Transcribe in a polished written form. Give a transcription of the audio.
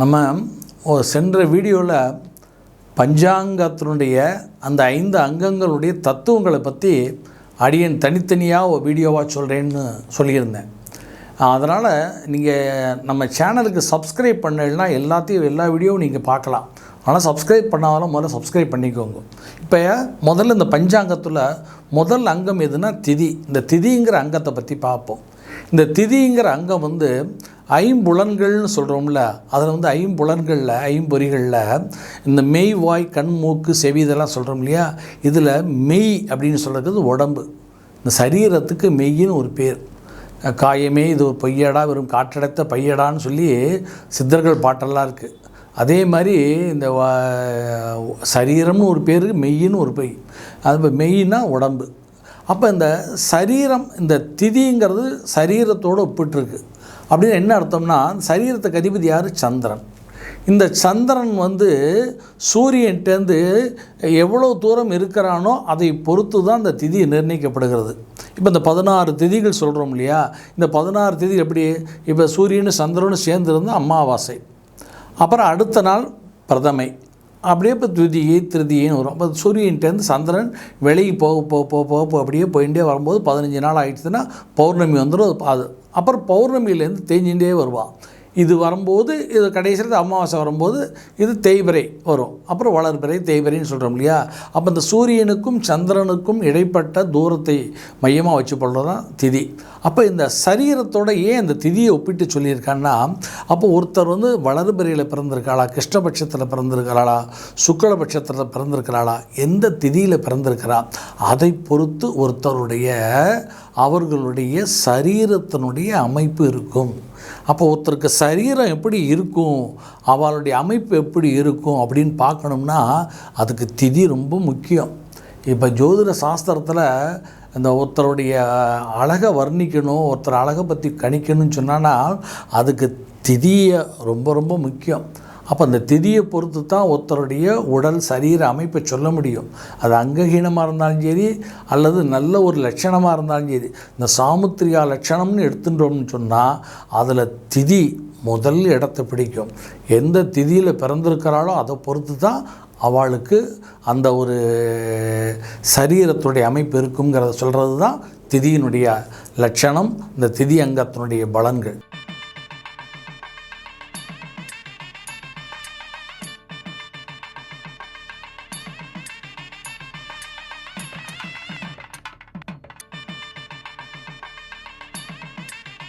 நம்ம சென்ற வீடியோவில் பஞ்சாங்கத்தினுடைய அந்த 5 அங்கங்களுடைய தத்துவங்களை பற்றி அடியேன் தனித்தனியாக ஒரு வீடியோவாக சொல்கிறேன்னு சொல்லியிருந்தேன். அதனால் நீங்கள் நம்ம சேனலுக்கு சப்ஸ்கிரைப் பண்ணலைன்னா எல்லா வீடியோவும் நீங்கள் பார்க்கலாம். ஆனால் சப்ஸ்கிரைப் பண்ணாலும் முதல்ல சப்ஸ்கிரைப் பண்ணிக்கோங்க. இப்போ முதல்ல இந்த பஞ்சாங்கத்தில் முதல் அங்கம் எதுனா திதி. இந்த திதிங்கிற அங்கத்தை பற்றி பார்ப்போம். இந்த திதிங்கிற அங்கம் ஐம்புலன்கள்னு சொல்கிறோம்ல, அதில் ஐம்புலன்களில் ஐம்பொறிகளில் இந்த மெய் வாய் கண் மூக்கு செவி இதெல்லாம் சொல்கிறோம் இல்லையா, இதில் மெய் அப்படின்னு சொல்கிறது உடம்பு. இந்த சரீரத்துக்கு மெய்யின்னு ஒரு பேர். காயமே இது ஒரு பொய்யடா வெறும் காற்றடைத்த பையடான்னு சொல்லி சித்தர்கள் பாட்டெல்லாம் இருக்குது. அதே மாதிரி இந்த சரீரம்னு ஒரு பேர், மெய்யின்னு ஒரு பொய். அது மெய்னா உடம்பு. அப்போ இந்த சரீரம், இந்த திதிங்கிறது சரீரத்தோடு ஒப்பிட்டுருக்கு. அப்படின்னு என்ன அர்த்தம்னா, சரீரத்துக்கு அதிபதி யார்? சந்திரன். இந்த சந்திரன் சூரியன்ட்டேருந்து எவ்வளோ தூரம் இருக்கிறானோ அதை பொறுத்து தான் இந்த திதி நிர்ணயிக்கப்படுகிறது. இப்போ இந்த 16 திதிகள் சொல்கிறோம் இல்லையா, இந்த 16 திதி எப்படி? இப்போ சூரியனும் சந்திரனும் சேர்ந்துருந்தால் அமாவாசை, அப்புறம் அடுத்த நாள் பிரதமை, அப்படியே இப்போ துதியை திருதியின்னு வரும். அப்போ சூரியன்ட்டேருந்து சந்திரன் வெளியே போக அப்படியே போயிட்டே வரும்போது 15 நாள் ஆகிடுச்சுன்னா பௌர்ணமி வந்துடும். அது அப்புறம் பௌர்ணமியிலேருந்து தேஞ்சிகிட்டே வருவான். இது வரும்போது இது கடைசியில் அமாவாசை வரும்போது இது தேய்பிறை வரும். அப்புறம் வளர்பிறை தேய்பிறைன்னு சொல்கிறோம் இல்லையா. அப்போ இந்த சூரியனுக்கும் சந்திரனுக்கும் இடைப்பட்ட தூரத்தை மையமாக வச்சு கொள்வது தான் திதி. அப்போ இந்த சரீரத்தோட ஏன் இந்த திதியை ஒப்பிட்டு சொல்லியிருக்கான்னா, அப்போ ஒருத்தர் வளர்பிறையில் பிறந்திருக்காளா, கிருஷ்ணபட்சத்தில் பிறந்திருக்கிறாளா, சுக்லபட்சத்தில் பிறந்திருக்கிறாளா, எந்த திதியில் பிறந்திருக்கிறா, அதை பொறுத்து அவர்களுடைய சரீரத்தினுடைய அமைப்பு இருக்கும். அப்போ ஒருத்தருக்கு சரீரம் எப்படி இருக்கும், அவளுடைய அமைப்பு எப்படி இருக்கும் அப்படின்னு பார்க்கணும்னா அதுக்கு திதி ரொம்ப முக்கியம். இப்போ ஜோதிட சாஸ்திரத்தில் இந்த ஒருத்தருடைய அழகை வர்ணிக்கணும், ஒருத்தர் அழகை பற்றி கணிக்கணும்னு சொன்னான்னா அதுக்கு திதியை ரொம்ப ரொம்ப முக்கியம். அப்போ அந்த திதியை பொறுத்து தான் ஒருத்தருடைய உடல் சரீர அமைப்பை சொல்ல முடியும். அது அங்கஹீனமாக இருந்தாலும் சரி, அல்லது நல்ல ஒரு லட்சணமாக இருந்தாலும் சரி. இந்த சாமுத்திரியா லட்சணம்னு எடுத்துட்டோம்னு சொன்னால் அதில் திதி முதல் இடத்தை பிடிக்கும். எந்த திதியில் பிறந்திருக்கிறாளோ அதை பொறுத்து தான் அவளுக்கு அந்த ஒரு சரீரத்துடைய அமைப்பு இருக்குங்கிறத சொல்கிறது தான் திதியினுடைய லட்சணம், இந்த திதி அங்கத்தினுடைய பலன்கள்.